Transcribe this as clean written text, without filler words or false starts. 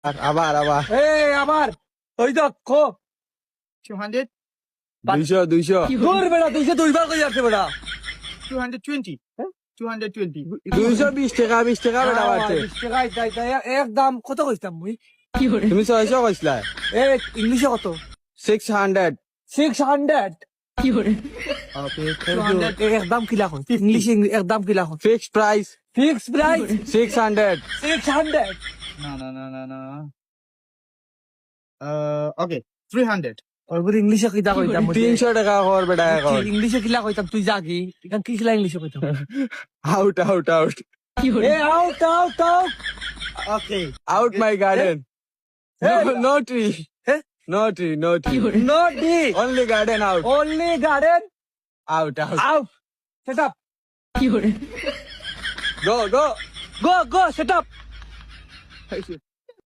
আবার আবার আবার ওই তো খো 200, 200 দূর বেড়া 202 বার কই আসছে বেড়া 220, 220. 220 টাকা 20 টাকা বেটা বাড়ছে একদম কত কইতাম মুই তুমি 600 কইছিলা ইংলিশে কত 600 600 Okay, 200. একদম কিলা কই ইংলিশে একদম কিলা কই fixed price fix price 600 600 No. Okay, 300. ওই ইংলিশে কিটা কইতাম 300 টাকা কর বেটা এখন ইংলিশে কিলা কইতাম তুই জাগি এখান কি কিলা ইংলিশে কইতাম out out out Okay. out my garden Hey. no tree Hey. no tree not D only garden out only garden out out shut up go go shut up